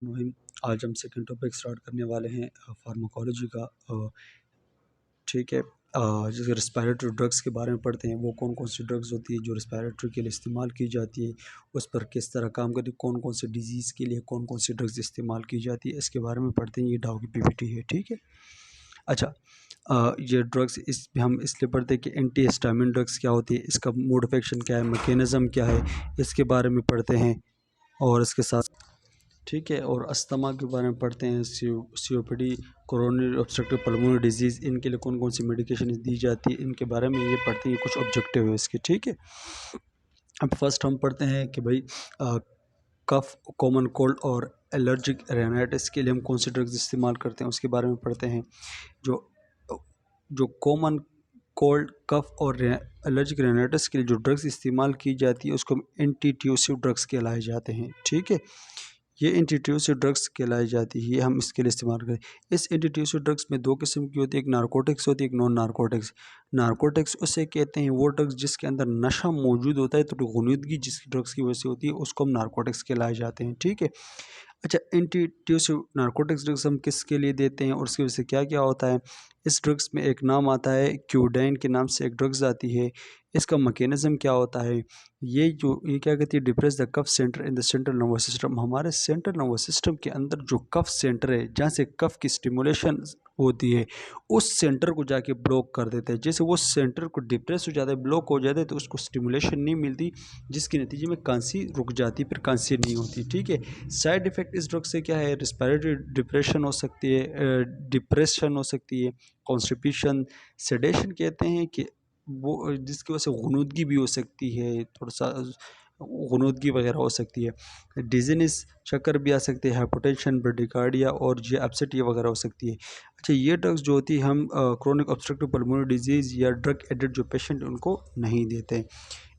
वहीं आज हम सेकंड टॉपिक स्टार्ट करने वाले हैं फार्माकोलॉजी का। ठीक है। जैसे रेस्पिरेटरी ड्रग्स के बारे में पढ़ते हैं, वो कौन कौन सी ड्रग्स होती है जो रेस्पिरेटरी के लिए इस्तेमाल की जाती है, उस पर किस तरह काम करती है, कौन कौन से डिजीज़ के लिए कौन कौन सी ड्रग्स इस्तेमाल की जाती है, इसके बारे में पढ़ते हैं। ये डाउ की पीपीटी है। ठीक है। अच्छा, ये ड्रग्स हम इसलिए पढ़ते हैं कि एंटी हिस्टामिन ड्रग्स क्या होती है, इसका मोड ऑफ एक्शन क्या है, मैकेनिज़्म क्या है, इसके बारे में पढ़ते हैं। और इसके साथ ठीक है, और अस्थमा के बारे में पढ़ते हैं, COPD, coronary obstructive pulmonary disease, इनके लिए कौन कौन सी मेडिकेशन दी जाती है, इनके बारे में ये पढ़ते हैं। कुछ ऑब्जेक्टिव है इसके। ठीक है। अब फर्स्ट हम पढ़ते हैं कि भाई कफ, कॉमन कोल्ड और एलर्जिक रेनाइटिस के लिए हम कौन सी ड्रग्स इस्तेमाल करते हैं, उसके बारे में पढ़ते हैं। जो जो कॉमन कोल्ड, कफ और एलर्जिक रेनाइटिस के लिए जो ड्रग्स इस्तेमाल की जाती है उसको हम एंटीट्यूसिव ड्रग्स कहलाए जाते हैं। ठीक है। ये एंटीट्यूसिव ड्रग्स कहलाई जाती है, ये हम इसके लिए इस्तेमाल करें। इस एंटीट्यूसिव ड्रग्स में दो किस्म की होती है, एक नारकोटिक्स होती है, एक नॉन नारकोटिक्स। नारकोटिक्स उसे कहते हैं वो ड्रग्स जिसके अंदर नशा मौजूद होता है, तो गुनूदगी जिस ड्रग्स की वजह से होती है उसको हम नारकोटिक्स कहलाए जाते हैं। ठीक है। अच्छा, एंटीट्यूसिव नारकोटिक्स ड्रग्स हम किसके लिए देते हैं और उसकी वजह से क्या क्या होता है। इस ड्रग्स में एक नाम आता है क्यूडाइन के नाम से एक ड्रग्स आती है। इसका मैकेनिज्म क्या होता है, ये क्या कहती है, depress the cough centre in the central nervous system. हमारे सेंट्रल नर्वस सिस्टम के अंदर जो कफ सेंटर है, जहाँ से कफ की स्टिमुलेशन होती है, उस सेंटर को जाके ब्लॉक कर देते हैं। जैसे वो सेंटर को डिप्रेस हो जाता है, ब्लॉक हो जाता है, तो उसको स्टिमुलेशन नहीं मिलती, जिसके नतीजे में खांसी रुक जाती, फिर खांसी नहीं होती। ठीक है। साइड इफ़ेक्ट इस ड्रग से क्या है, रिस्पिरेटरी डिप्रेशन हो सकती है, डिप्रेशन हो सकती है, कॉन्स्टिपेशन, सेडेशन कहते हैं कि वो जिसकी वजह से गुनूदगी भी हो सकती है, थोड़ा सा गुनूदगी वगैरह हो सकती है, डिजीनेस, चक्कर भी आ सकते हैं, हाइपोटेंशन, ब्रेडिकार्डिया और ये अपसेट ये वगैरह हो सकती है। अच्छा, ये ड्रग्स जो होती है हम क्रोनिक ऑब्स्ट्रक्टिव पल्मोनरी डिजीज़ या ड्रग एडिक्ट जो पेशेंट उनको नहीं देते।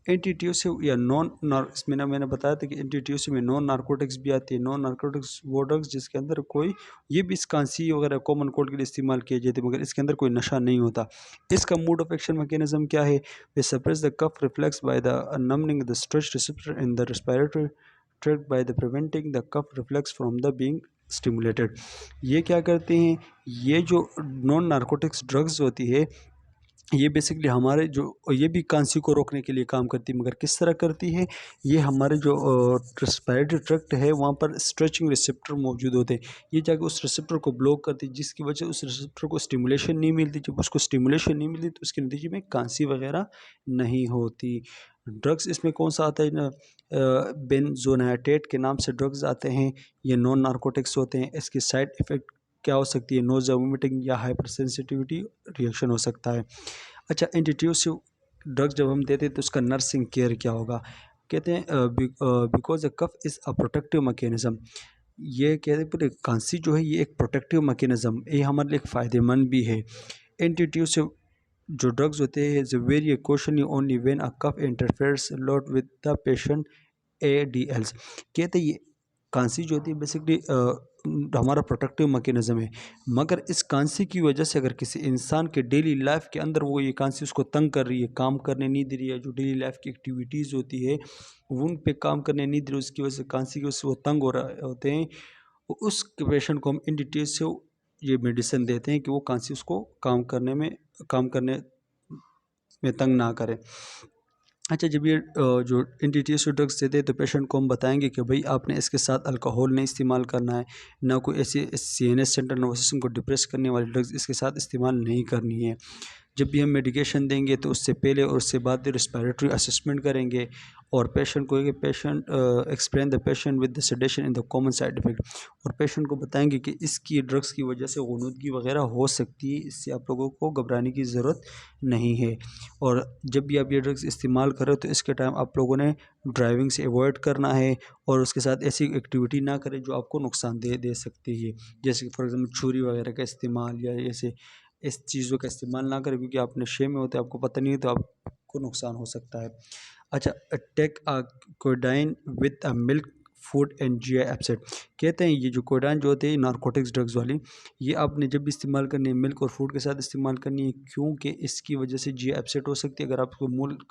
एंटीट्यूसिव या नॉन नार इसमें ना मैंने बताया था कि एंटीट्यूसिव में नॉन नारकोटिक्स भी आती है। नॉन नारकोटिक्स वो ड्रग्स जिसके अंदर कोई, ये भी खांसी वगैरह कॉमन कोल्ड के लिए इस्तेमाल किए जाते हैं, मगर इसके अंदर कोई नशा नहीं होता। इसका मोड ऑफ एक्शन मैकेनिज्म क्या है, वे suppress the cough reflex by the numbing the stretch receptor in the respiratory tract by the preventing the cough reflex from the being stimulated. ये क्या करते हैं, ये जो नॉन नारकोटिक्स ड्रग्स होती है, ये बेसिकली हमारे जो, ये भी खांसी को रोकने के लिए काम करती है, मगर किस तरह करती है, ये हमारे जो रेस्पिरेटरी ट्रैक्ट है वहाँ पर स्ट्रेचिंग रिसेप्टर मौजूद होते हैं, ये जाके उस रिसेप्टर को ब्लॉक करती है, जिसकी वजह से उस रिसेप्टर को स्टिमुलेशन नहीं मिलती। जब उसको स्टिमुलेशन नहीं मिलती तो उसके नतीजे में खांसी वगैरह नहीं होती। ड्रग्स इसमें कौन सा आता है ना, बेंजोनाइटेट के नाम से ड्रग्स आते हैं, ये नॉन नारकोटिक्स होते हैं। इसकी साइड इफ़ेक्ट क्या हो सकती है, नोज़, वोमिटिंग या हाइपर सेंसिटिविटी रिएक्शन हो सकता है। अच्छा, एंटीट्यूसिव ड्रग्स जब हम देते हैं तो उसका नर्सिंग केयर क्या होगा, कहते हैं because the cough is a protective mechanism. ये कहते हैं पूरे खांसी जो है ये एक प्रोटेक्टिव मैकेनिज्म, ये हमारे लिए एक फ़ायदेमंद भी है। एंटीट्यूसिव जो ड्रग्स होते हैं is very question only when a cough interferes lot with the patient ADLs। कहते हैं ये खांसी जो होती है बेसिकली हमारा प्रोटेक्टिव मैकेनिज्म है, मगर इस खांसी की वजह से अगर किसी इंसान के डेली लाइफ के अंदर वो ये खांसी उसको तंग कर रही है, काम करने नहीं दे रही है, जो डेली लाइफ की एक्टिविटीज़ होती है वो उन पे काम करने नहीं दे रही, उसकी वजह से खांसी की वजह से वो तंग हो रहे होते हैं, उस पेशेंट को हम इन डिटेल से ये मेडिसिन देते हैं कि वो खांसी उसको काम करने में तंग ना करे। अच्छा, जब ये जो एंटीट्यूसिव ड्रग्स देते हैं तो पेशेंट को हम बताएंगे कि भाई आपने इसके साथ अल्कोहल नहीं इस्तेमाल करना है, ना कोई ऐसी CNS सेंट्रल नर्वस सिस्टम को डिप्रेस करने वाली ड्रग्स इसके साथ इस्तेमाल नहीं करनी है। जब भी हम मेडिकेशन देंगे तो उससे पहले और उससे बाद रिस्पिरेटरी असेसमेंट करेंगे, और पेशेंट को explain the patient with the sedation in the common side effect, और पेशेंट को बताएंगे कि इसकी ड्रग्स की वजह से गुनूदगी वगैरह हो सकती है, इससे आप लोगों को घबराने की ज़रूरत नहीं है। और जब भी आप ये ड्रग्स इस्तेमाल करें तो इसके टाइम आप लोगों ने ड्राइविंग से अवॉइड करना है, और उसके साथ ऐसी एक्टिविटी ना करें जो आपको नुकसान दे सकती है, जैसे कि फॉर एग्जांपल छुरी वगैरह का इस्तेमाल या ऐसे इस चीज़ों का इस्तेमाल ना करें, क्योंकि आप नशे में होते हैं, आपको पता नहीं है, तो आपको नुकसान हो सकता है। अच्छा, take codeine with a milk food and GI upset. कहते हैं ये जो कोडाइन जो होते हैं नारकोटिक्स ड्रग्स वाली, ये आपने जब भी इस्तेमाल करनी है मिल्क और फूड के साथ इस्तेमाल करनी है, क्योंकि इसकी वजह से GI अपसेट हो सकती है अगर आप इसको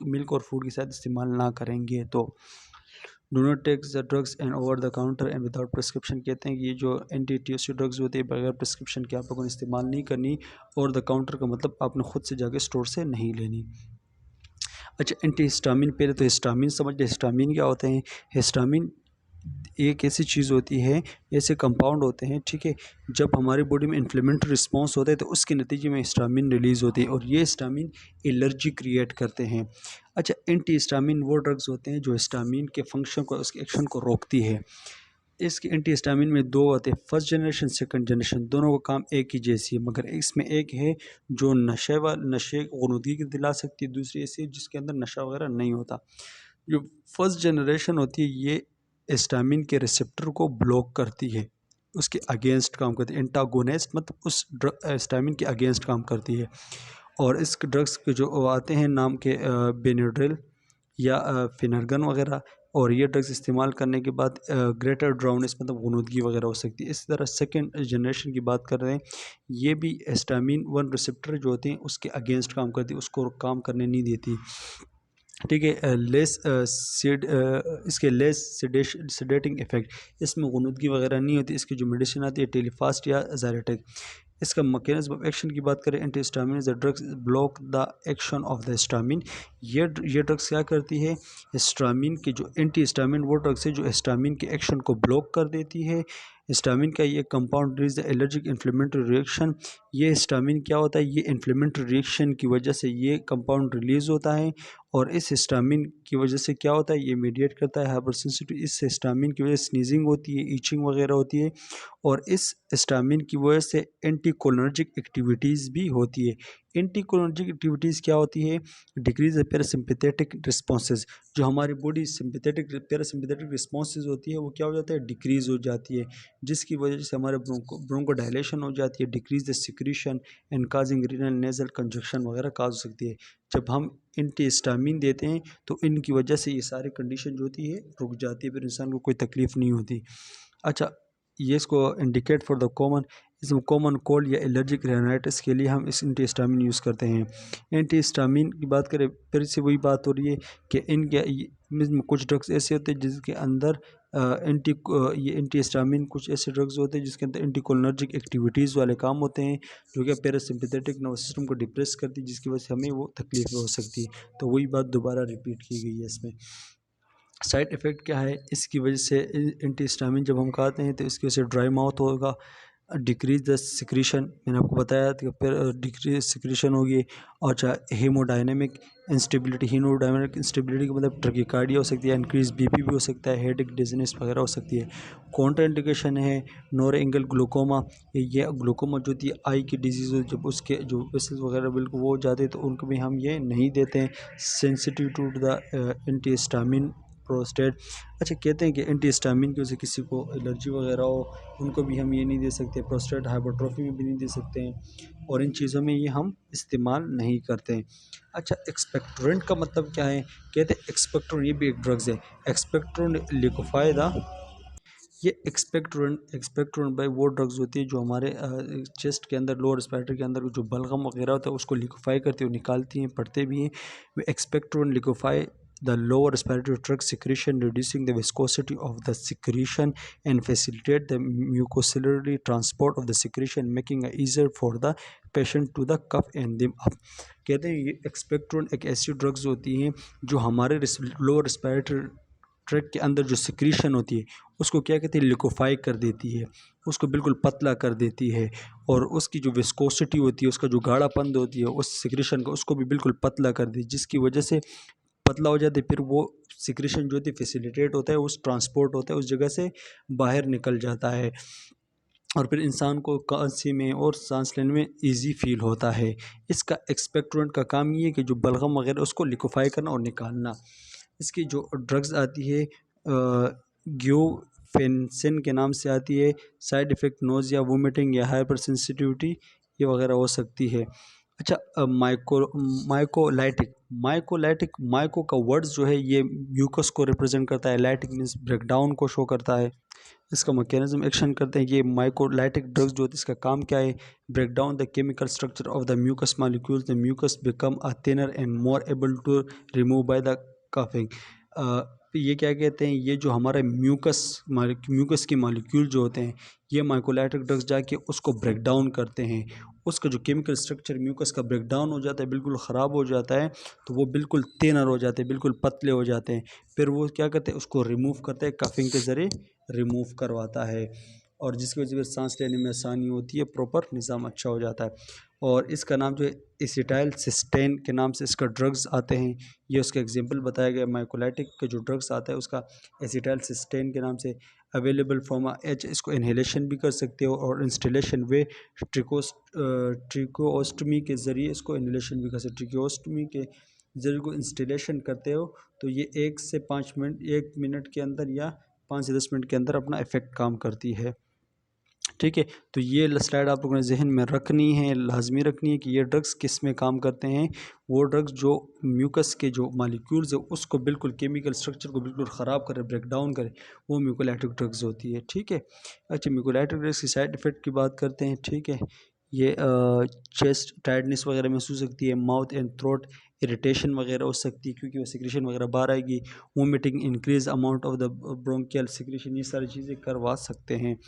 मिल्क और फूड के साथ इस्तेमाल ना करेंगे तो। Do not take the drugs and over the counter and without prescription. कहते हैं कि ये जो एंटी THC ड्रग्स होती है बगैर प्रिस्क्रिप्शन के आप लोगों ने इस्तेमाल नहीं करनी। ओवर द काउंटर का मतलब आपने खुद से जाके स्टोर से नहीं लेनी। अच्छा, एंटी हिस्टामिन, पहले तो हिस्टामिन समझ लें। हिस्टामिन क्या होते हैं? हिस्टामिन एक ऐसी चीज़ होती है, ऐसे कंपाउंड होते हैं, ठीक है, जब हमारी बॉडी में इन्फ्लेमेटरी रिस्पॉन्स होता है तो उसके नतीजे में हिस्टामिन रिलीज़ होती है और ये हिस्टामिन एलर्जी क्रिएट करते हैं। अच्छा, एंटी हिस्टामिन वो ड्रग्स होते हैं जो हिस्टामिन के फंक्शन को, उसके एक्शन को रोकती है। इसके एंटी हिस्टामिन में दो आते हैं, फर्स्ट जनरेशन, सेकंड जनरेशन, दोनों का काम एक ही जैसी है, मगर इसमें एक है जो नशे गुनूदगी की दिला सकती है, दूसरी ऐसी है जिसके अंदर नशा वगैरह नहीं होता। जो फर्स्ट जनरेशन होती है ये हिस्टामिन के रिसेप्टर को ब्लॉक करती है, उसके अगेंस्ट काम करती है, एंटागोनिस्ट मतलब उस हिस्टामिन के अगेंस्ट काम करती है। और इस ड्रग्स के जो आते हैं नाम के बेनाड्रिल या फिनरगन वगैरह, और ये ड्रग्स इस्तेमाल करने के बाद ग्रेटर ड्राउनेस मतलब गुनूदगी वगैरह हो सकती है। इस तरह सेकेंड जनरेशन की बात कर रहे हैं, ये भी हिस्टामिन 1 रिसेप्टर जो होते हैं उसके अगेंस्ट काम करती है, उसको काम करने नहीं देती, ठीक है। इसके लेस सेडेटिंग इफेक्ट, इसमें गुनूदगी वगैरह नहीं होती। इसकी जो मेडिसिन आती है टेलीफास्ट या ज़ायरेटिक। इसका मैकेनिज्म ऑफ एक्शन की बात करें, anti histamine the drugs block the action of the histamine. ये ड्रग्स क्या करती है? हिस्टामिन की जो एंटी हिस्टामिन वो ड्रग्स है जो हिस्टामिन के एक्शन को ब्लॉक कर देती है। हिस्टामिन का ये compound release the allergic inflammatory reaction. ये हिस्टामिन क्या होता है? ये इन्फ्लेमेटरी रिएक्शन की वजह से ये कंपाउंड रिलीज़ होता है और इस हिस्टामिन की वजह से क्या होता है? ये मीडिएट करता है हाइपर सेंसिटिव। इस हिस्टामिन की वजह से स्नीजिंग होती है, ईचिंग वगैरह होती है और इस हिस्टामिन की वजह से एंटीकोलिनर्जिक एक्टिविटीज़ भी होती है। एंटीकोलिनर्जिक एक्टिविटीज़ क्या होती है? Decrease the parasympathetic responses. जो हमारी बॉडी सिंपैथेटिक पैरासिम्पैथेटिक रिस्पॉन्सेज होती है वो क्या हो जाता है? डिक्रीज़ हो जाती है, जिसकी वजह से हमारे ब्रोंको डायलेशन हो जाती है, decrease the secretion and causing renal nasal conjunction वगैरह काज हो सकती है। जब हम एंटी हिस्टामिन देते हैं तो इनकी वजह से ये सारी कंडीशन जो होती है रुक जाती है, फिर इंसान को कोई तकलीफ़ नहीं होती। अच्छा, ये इसको इंडिकेट फॉर द कॉमन, इसमें कॉमन कोल्ड या एलर्जिक रेनाइटिस के लिए हम इस एंटी हिस्टामिन यूज़ करते हैं। एंटी हिस्टामिन की बात करें फिर से वही बात हो रही है कि इनके में कुछ ड्रग्स ऐसे होते हैं जिसके अंदर ये एंटी हिस्टामिन कुछ ऐसे ड्रग्स होते हैं जिसके अंदर एंटीकोलिनर्जिक एक्टिविटीज़ वाले काम होते हैं जो कि पैरासिम्पैथेटिक नर्वस सिस्टम को डिप्रेस करती है, जिसकी वजह से हमें वो तकलीफ हो सकती है। तो वही बात दोबारा रिपीट की गई है इसमें। साइड इफ़ेक्ट क्या है? इसकी वजह से एंटी हिस्टामिन जब हम खाते हैं तो इसकी वजह से ड्राई माउथ होगा, डिक्रीज द सिक्रीशन, मैंने आपको बताया था कि फिर डिक्रीज सिक्रीशन होगी। और चाहे हीमोडायनेमिक इंस्टेबिलिटी, हीमोडायनेमिक इंस्टेबिलिटी का मतलब ट्रकीकार्डिया हो सकती है, इंक्रीज बीपी भी हो सकता है, हेडेक, डिजीनेस वगैरह हो सकती है। कॉन्ट्रा इंडिकेशन है नोरेंगल ग्लूकोमा। ये ग्लूकोमा जो होती है आई की डिजीज़ हो, जब उसके जो वेसल्स वगैरह बिल्कुल वो हो जाते हैं तो उनको भी हम ये नहीं देते हैं। Sensitive to the antihistamine prostate. अच्छा, कहते हैं कि एंटी हिस्टामिन की वजह से किसी को एलर्जी वगैरह हो उनको भी हम ये नहीं दे सकते, प्रोस्टेट हाइपरट्रोफी में भी नहीं दे सकते हैं, और इन चीज़ों में ये हम इस्तेमाल नहीं करते हैं। अच्छा, एक्सपेक्टोरेंट का मतलब क्या है? कहते हैं एक्सपेक्टोरेंट, ये भी एक ड्रग्स है। एक्सपेक्टोरेंट लिकोफायदा, ये एक्सपेक्टोरेंट भाई वो ड्रग्स होती है जो हमारे चेस्ट के अंदर, लोअर रेस्पिरेटरी के अंदर जो बलगम वगैरह होता है उसको लिकोफाई करती है, निकालती हैं, पढ़ते भी हैं। वे expectorant लिकोफाई the lower respiratory tract secretion, reducing the viscosity of the secretion and facilitate the mucociliary transport of the secretion, making it easier for the patient to the cough and them up। कहते हैं ये expectorant एक ऐसी drugs होती हैं जो हमारे lower respiratory tract के अंदर जो सिक्रीशन होती है उसको क्या कहते हैं? लिकोफाई कर देती है, उसको बिल्कुल पतला कर देती है, और उसकी जो विस्कोसिटी होती है, उसका जो गाढ़ापन होती है उस सिक्रीशन का, उसको भी बिल्कुल पतला कर दी, जिसकी वजह से पतला हो जाती है, फिर वो सिक्रीशन जो होती है फैसिलिटेट होता है, उस ट्रांसपोर्ट होता है, उस जगह से बाहर निकल जाता है और फिर इंसान को खांसी में और सांस लेने में इजी फील होता है। इसका एक्सपेक्टोरेंट का काम ये है कि जो बलगम वगैरह उसको लिकोफाई करना और निकालना। इसकी जो ड्रग्स आती है ग्यूफेंसिन के नाम से आती है। साइड इफ़ेक्ट नोज़िया, वोमिटिंग या हाइपर सेंसिटिविटी ये वगैरह हो सकती है। अच्छा, माइकोलाइटिक माइको का वर्ड्स जो है ये म्यूकस को रिप्रेजेंट करता है, लाइटिक मीन्स ब्रेकडाउन को शो करता है। इसका मैकेनिज्म एक्शन करते हैं ये माइकोलाइटिक ड्रग्स जो होती है, इसका काम क्या है? Break down the chemical structure of the mucus molecules, the mucus become a thinner and more able to remove by the coughing. ये क्या कहते हैं, ये जो हमारा म्यूकस के मॉलिक्यूल जो होते हैं, ये माइकोलाइटिक ड्रग्स जाके उसको ब्रेक डाउन करते हैं। उसका जो केमिकल स्ट्रक्चर म्यूकस का ब्रेक डाउन हो जाता है, बिल्कुल ख़राब हो जाता है, तो वो बिल्कुल थिनर हो जाते हैं, बिल्कुल पतले हो जाते हैं। फिर वो क्या करते हैं, उसको रिमूव करते हैं, कफिंग के ज़रिए रिमूव करवाता है, और जिसकी वजह से सांस लेने में आसानी होती है, प्रॉपर निज़ाम अच्छा हो जाता है। और इसका नाम जो है एसिटाइल सिस्टेन के नाम से इसका ड्रग्स आते हैं। ये उसका एग्जांपल बताया गया, माइकोलाइटिक के जो ड्रग्स आता है उसका एसिटाइल सिस्टेन के नाम से अवेलेबल फॉर्म एच। इसको इन्हेलेशन भी कर सकते हो और इंस्टॉलेशन वे ट्रिकोस्टमी के ज़रिए इसको इन्हेलेशन भी कर सकते हो। ट्रिकोस्टमी के ज़रिए को इंस्टॉलेशन करते हो तो ये 1 से 5 मिनट, 1 मिनट के अंदर या 5 से 10 मिनट के अंदर अपना इफ़ेक्ट काम करती है। ठीक है, तो ये स्लाइड आप लोगों ने जहन में रखनी है, लाजमी रखनी है कि ये ड्रग्स किस में काम करते हैं। वो ड्रग्स जो म्यूकस के जो मॉलिक्यूल्स है उसको बिल्कुल केमिकल स्ट्रक्चर को बिल्कुल ख़राब करे, ब्रेक डाउन करे, वो म्यूकोलाइटिक ड्रग्स होती है। ठीक है, अच्छा, म्यूकोलाइटिक ड्रग्स की साइड इफ़ेक्ट की बात करते हैं। ठीक है, ये चेस्ट टायर्डनेस वगैरह महसूस सकती है, माउथ एंड थ्रोट इरिटेशन वगैरह हो सकती है क्योंकि वो सिक्रेशन वगैरह बाहर आएगी, vomiting, increase amount of the bronchial secretion, ये सारी चीज़ें करवा सकते हैं।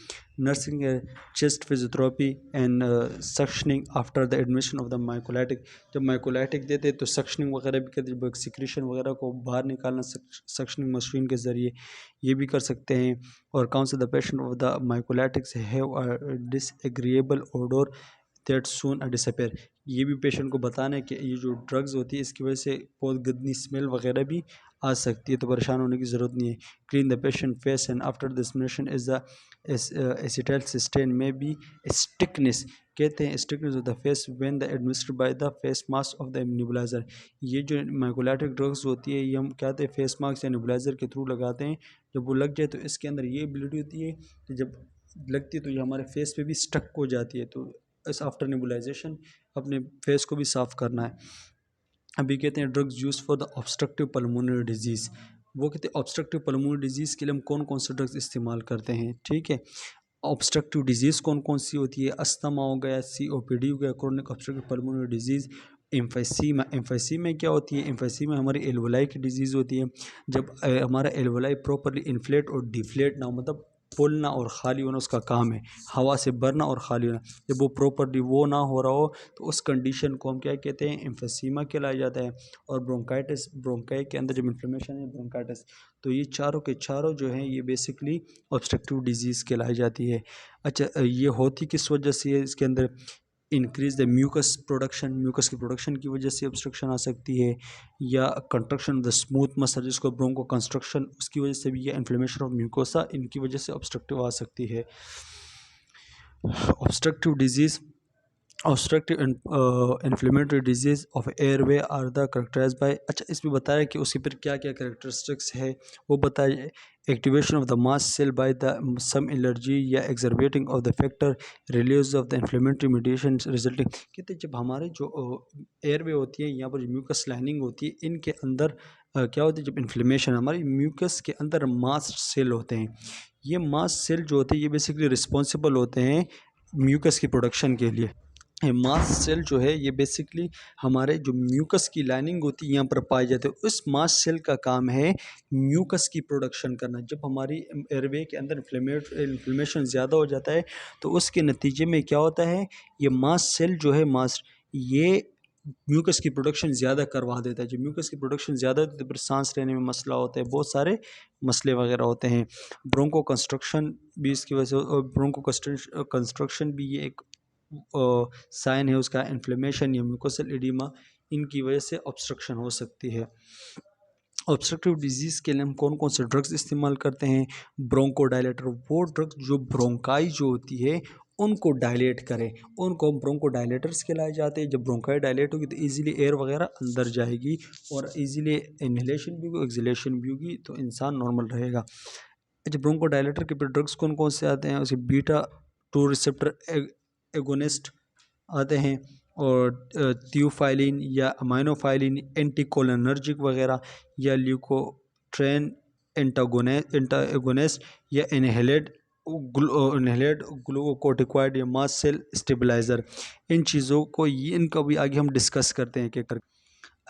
Nursing chest physiotherapy and suctioning after the admission of the mucolytic, जब माइकोलाइटिक देते हैं तो सक्शनिंग वगैरह भी करते हैं, सिक्रेशन वगैरह को बाहर निकालना सक्शनिंग मशीन के ज़रिए, ये भी कर सकते हैं। और counsel the patient of the mucolytics have a disagreeable odour that soon disappear, ये भी पेशेंट को बताना है कि ये जो ड्रग्स होती है इसकी वजह से बहुत गंदी स्मेल वगैरह भी आ सकती है, तो परेशान होने की ज़रूरत नहीं है। Clean the patient face and after dissemination is the acetylcysteine में भी स्टिकनेस, कहते हैं stickiness of the face when the administered by the face mask of the nebuliser, ये जो माइकोलाइटिक ड्रग्स होती है ये हम क्या कहते हैं फेस मास्क या नेबुलाइजर के थ्रू लगाते हैं। जब वो लग जाए तो इसके अंदर ये एबिलिटी होती है कि जब लगती है तो ये हमारे फेस पे भी स्टक हो जाती है, तो इस आफ्टर नेबुलाइजेशन अपने फेस को भी साफ़ करना है। अभी कहते हैं drugs use for the obstructive pulmonary disease, वो कहते हैं ऑब्स्ट्रक्टिव पल्मोनरी डिजीज़ के लिए हम कौन कौन से ड्रग्स इस्तेमाल करते हैं। ठीक है, ऑब्स्ट्रक्टिव डिजीज़ कौन कौन सी होती है, अस्थमा हो गया, COPD हो गया, chronic obstructive pulmonary disease, emphysema. Emphysema क्या होती है, एम्फीसीमा हमारी एल्वोलाई की डिजीज़ होती है, जब हमारा एल्वोलाई प्रॉपरली इन्फ्लेट और डिफ्लेट ना, मतलब फूलना और ख़ाली होना उसका काम है, हवा से भरना और ख़ाली होना, जब वो प्रॉपरली वो ना हो रहा हो तो उस कंडीशन को हम क्या कहते हैं, एम्फीसीमा कहलाया जाता है। और ब्रोंकाइटिस, ब्रोंकाई के अंदर जब इन्फ्लेमेशन है, ब्रोंकाइटिस, तो ये चारों के चारों जो हैं ये बेसिकली ऑब्स्ट्रक्टिव डिजीज़ कहलाई जाती है। अच्छा, ये होती किस वजह से है, इसके अंदर increase the mucus production, mucus की प्रोडक्शन की वजह से ऑब्स्ट्रक्शन आ सकती है, या construction of the smooth muscle जिसको ब्रोंको कंस्ट्रक्शन, उसकी वजह से भी, या इन्फ्लेमेशन ऑफ म्यूकोसा, इनकी वजह से ऑब्स्ट्रक्टिव आ सकती है। Obstructive disease, obstructive inflammatory disease of airway are the characterize by, अच्छा इसमें बताया कि उसके फिर क्या क्या करेक्टरिस्टिक्स है वो बताया। Activation of the mast cell by the some allergy या exacerbating of the factor, release of the inflammatory mediation resulting, कहते हैं जब हमारे जो एयरवे होती है, यहाँ पर जो म्यूकस लाइनिंग होती है, इनके अंदर क्या होती है, जब इन्फ्लेमेशन, हमारी म्यूकस के अंदर मास्ट सेल होते हैं, ये मास्ट सेल जो होते हैं ये बेसिकली रिस्पॉन्सिबल होते हैं म्यूकस की प्रोडक्शन के लिए। मास्ट सेल जो है ये बेसिकली हमारे जो म्यूकस की लाइनिंग होती है यहाँ पर पाए जाते हैं, उस मास्ट सेल का काम है म्यूकस की प्रोडक्शन करना। जब हमारी एयरवे के अंदर इन्फ्लेमेशन ज़्यादा हो जाता है तो उसके नतीजे में क्या होता है, ये मास्ट सेल जो है ये म्यूकस की प्रोडक्शन ज़्यादा करवा देता है। जब म्यूकस की प्रोडक्शन ज़्यादा होती है तो फिर सांस लेने में मसला होता है, बहुत सारे मसले वगैरह होते हैं। ब्रोंको कंस्ट्रक्शन भी इसकी वजह से, ब्रोंको कंस्ट्रक्शन भी ये एक साइन है उसका, इन्फ्लेमेशन या म्यूकोसल एडिमा, इनकी वजह से ऑब्स्ट्रक्शन हो सकती है। ऑब्स्ट्रक्टिव डिजीज़ के लिए हम कौन कौन से ड्रग्स इस्तेमाल करते हैं, ब्रोंकोडायलेटर, वो ड्रग्स जो ब्रोंकाई जो होती है उनको डायलेट करें, उनको हम ब्रोंकोडायलेटर्स कहलाए जाते हैं। जब ब्रोंकाई डायलेट होगी तो इजीली एयर वगैरह अंदर जाएगी और इजीली इनहेलेशन भी होगी, एक्सहेलेशन भी होगी, तो इंसान नॉर्मल रहेगा। अच्छा, ब्रोंकोडायलेटर के ड्रग्स कौन कौन से आते हैं, उसे बीटा 2 रिसेप्टर एगोनिस्ट आते हैं, और थियोफाइलिन या अमाइनोफाइलिन एंटीकोलिनर्जिक वगैरह, या ल्यूकोट्रेन एंटागोनिस्ट, या इनहेलेड ग्लूकोकोर्टिकॉइड, या मास्ट सेल स्टेबलाइज़र। इन चीज़ों को, ये इनका भी आगे हम डिस्कस करते हैं कि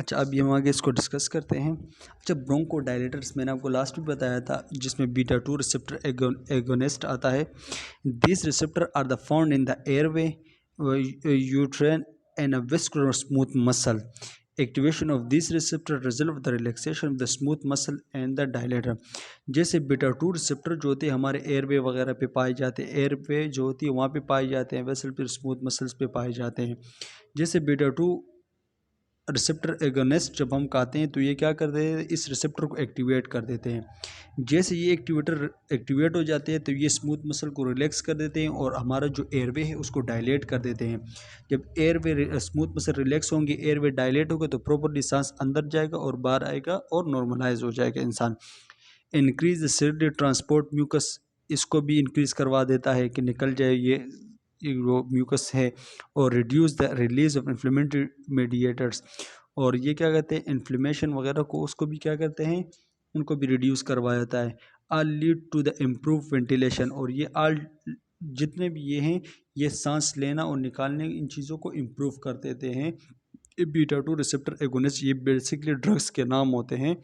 अच्छा, अभी हम आगे इसको डिस्कस करते हैं। अच्छा, ब्रोंकोडायलेटर्स मैंने आपको लास्ट में बताया था, जिसमें बीटा 2 रिसेप्टर एगोनिस्ट आता है। This receptor are the found in the airway, uterine and a vascular और smooth muscle. Activation of this receptor result the relaxation of the smooth muscle and the dilator. जैसे beta 2 receptor जो होते हैं हमारे airway वगैरह पे पाए जाते हैं, एयरवे जो होती है वहाँ पे पाए जाते हैं, वेसल पे स्मूथ मसल्स पे पाए जाते हैं। जैसे बीटा 2 रिसेप्टर एगोनिस्ट जब हम कहते हैं तो ये क्या कर देते हैं, इस रिसेप्टर को एक्टिवेट कर देते हैं। जैसे ये एक्टिवेट हो जाते हैं तो ये स्मूथ मसल को रिलैक्स कर देते हैं और हमारा जो एयरवे है उसको डायलेट कर देते हैं। जब एयरवे स्मूथ मसल रिलैक्स होंगे, एयरवे डायलेट होगा तो प्रॉपरली सांस अंदर जाएगा और बाहर आएगा और नॉर्मलाइज हो जाएगा इंसान। Increase the cerebral transport mucus, इसको भी इंक्रीज करवा देता है कि निकल जाए ये वो म्यूकस है। और reduce the release of inflammatory mediators, और ये क्या कहते हैं, इन्फ्लेमेशन वगैरह को उसको भी क्या करते हैं, उनको भी रिड्यूस करवा देता है। All lead to the improve ventilation, और ये आल जितने भी ये हैं ये सांस लेना और निकालने इन चीज़ों को इम्प्रूव कर देते हैं। ये बीटा 2 रिसेप्टर एगोनिस्ट ये बेसिकली ड्रग्स के नाम होते हैं,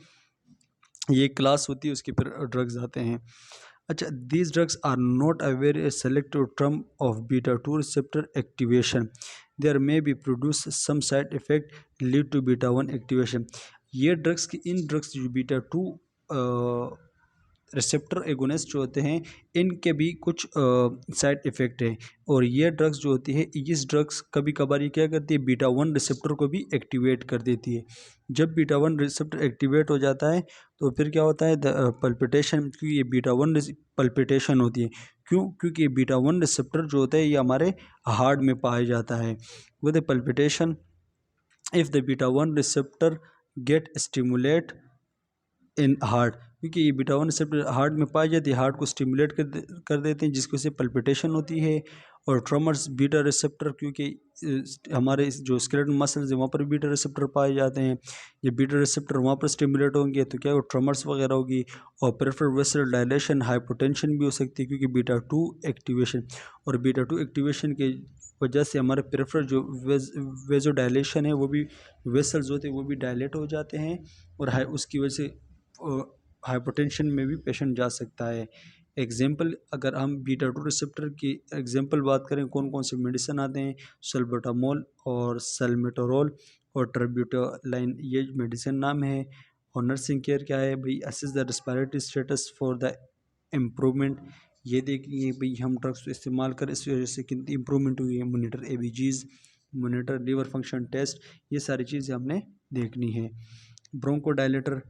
ये क्लास होती है उसके फिर ड्रग्स आते हैं। अच्छा, these drugs are not a very selective term of beta 2 receptor activation. There may be produce some side effect lead to beta 1 activation. ये ड्रग्स की इन ड्रग्स जो बीटा 2 रिसेप्टर एगोनिस्ट जो होते हैं इनके भी कुछ साइड इफ़ेक्ट है। और ये ड्रग्स जो होती है, इस ड्रग्स कभी कभार ये क्या करती है, बीटा 1 रिसेप्टर को भी एक्टिवेट कर देती है। जब बीटा 1 रिसेप्टर एक्टिवेट हो जाता है तो फिर क्या होता है, पल्पिटेशन, क्योंकि ये बीटा 1 पल्पिटेशन होती है। क्यों? क्योंकि ये बीटा 1 रिसेप्टर जो होता है ये हमारे हार्ट में पाया जाता है। With palpitation if the beta 1 receptor get stimulate in heart, क्योंकि ये बीटा 1 रिसेप्टर हार्ट में पाई जाती है, हार्ट को स्टिमुलेट कर देते हैं जिसकी वजह से पल्पिटेशन होती है। और ट्रमर्स बीटा रिसेप्टर, क्योंकि हमारे जो स्केलेटल मसल्स हैं वहाँ पर बीटा रिसेप्टर पाए जाते हैं, ये बीटा रिसेप्टर वहाँ पर स्टिमुलेट होंगे तो क्या ट्रमर्स वगैरह होगी। और पेरिफेरल वेसल डायलेशन, हाइपोटेंशन भी हो सकती है, क्योंकि बीटा 2 एक्टिवेशन, और बीटा 2 एक्टिवेशन के वजह से हमारे पेरिफेरल जो वेजो डायलेशन है वो भी, वेसल्स होते हैं वो भी डायलेट हो जाते हैं, और उसकी वजह से हाइपोटेंशन में भी पेशेंट जा सकता है। एग्जाम्पल अगर हम बीटा 2 रिसेप्टर की एग्जाम्पल बात करें, कौन कौन से मेडिसिन आते हैं, सल्बुटामोल और सल्मेटोरोल और ट्रेब्यूटालाइन, ये मेडिसिन नाम है। और नर्सिंग केयर क्या है भाई, assist the respiratory status for the improvement, ये देखिए भाई हम ड्रग्स इस्तेमाल कर इस वजह से कितनी इम्प्रूवमेंट हुई है। Monitor ABGs, monitor liver function test, ये सारी चीज़ें हमने देखनी है। ब्रोंकोडायलेटर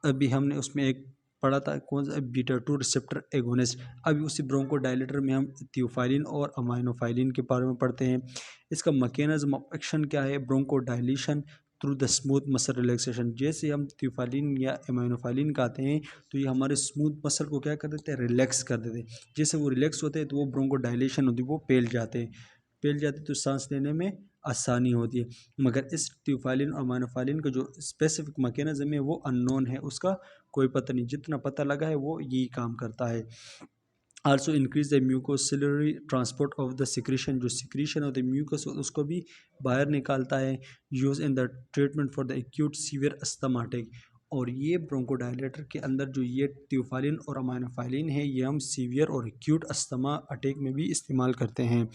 अभी हमने उसमें एक पढ़ा था, कौन सा, बीटा 2 रिसेप्टर एगोनिस्ट। अभी उसी ब्रोंकोडायलेटर में हम थियोफाइलिन और अमाइनोफाइलिन के बारे में पढ़ते हैं। इसका मैकेनिज्म ऑफ एक्शन क्या है, bronchodilation through the smooth muscle relaxation. जैसे हम थियोफाइलिन या अमाइनोफाइलिन कहते हैं तो ये हमारे स्मूथ मसल को क्या कर देते हैं, रिलैक्स कर देते हैं। जैसे वो रिलैक्स होते हैं तो वो ब्रोंकोडायलेशन होती है, वो फैल जाते तो सांस लेने में आसानी होती है। मगर इस थियोफाइलिन और अमाइनोफाइलिन का जो स्पेसिफिक मैकेनिज्म है वो अननोन है, उसका कोई पता नहीं, जितना पता लगा है वो यही काम करता है। Also increase the mucociliary transport of the secretion, जो सिक्रीशन होता है म्यूकस उसको भी बाहर निकालता है। Use in the treatment for the acute severe asthma attack, और ये ब्रोंकोडायलेटर के अंदर जो ये थियोफाइलिन और अमाइनोफाइलिन है ये हम सीवियर और एक्यूट अस्थमा अटैक में भी इस्तेमाल करते हैं।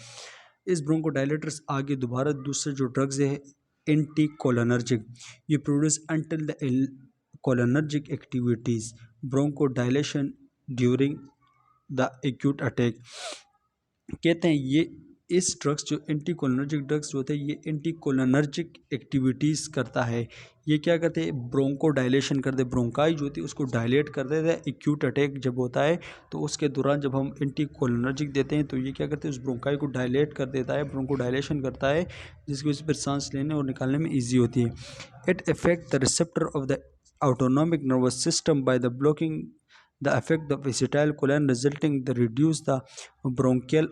इस ब्रोंकोडायलेटर्स आगे दोबारा दूसरे जो ड्रग्स है एंटीकोलिनर्जिक, ये produce until the cholinergic activities bronchodilation during the acute attack. कहते हैं ये इस ड्रग्स जो एंटीकोलिनर्जिक ड्रग्स जो होते हैं ये एंटीकोलिनर्जिक एक्टिविटीज़ करता है। ये क्या करते हैं, ब्रोंको डायलेशन करते हैं, ब्रोंकाई जो होती है उसको डायलेट कर देते हैं। एक्यूट अटैक जब होता है तो उसके दौरान जब हम एंटीकोलिनर्जिक देते हैं तो ये क्या करते हैं, उस ब्रोंकाई को डायलेट कर देता है, ब्रोंको डायलेशन करता है, जिसकी वजह से फिर सांस लेने और निकालने में ईजी होती है। It affect the receptor of the autonomic nervous system by the blocking the effect of acetylcholine resulting the reduce the bronchial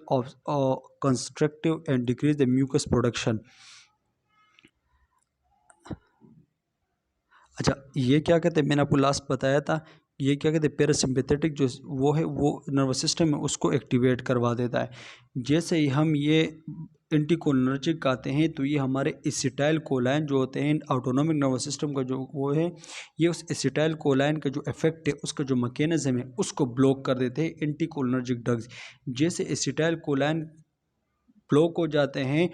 constrictive and decrease the mucus production। अच्छा, ये क्या कहते हैं, मैंने आपको लास्ट बताया था, ये क्या कहते हैं, पैरासिम्पैथेटिक जो वो है वो नर्वस सिस्टम है उसको एक्टिवेट करवा देता है। जैसे ही हम ये एंटीकोलिनर्जिक आते हैं तो ये हमारे एसिटाइल कोलाइन जो होते हैं ऑटोनोमिक नर्वस सिस्टम का जो वो है, ये उस एसिटाइल कोलाइन का जो इफेक्ट है, उसका जो मैकेनिज्म है, उसको ब्लॉक कर देते हैं एंटीकोलिनर्जिक ड्रग्स। जैसे एसिटाइल कोलाइन ब्लॉक हो जाते हैं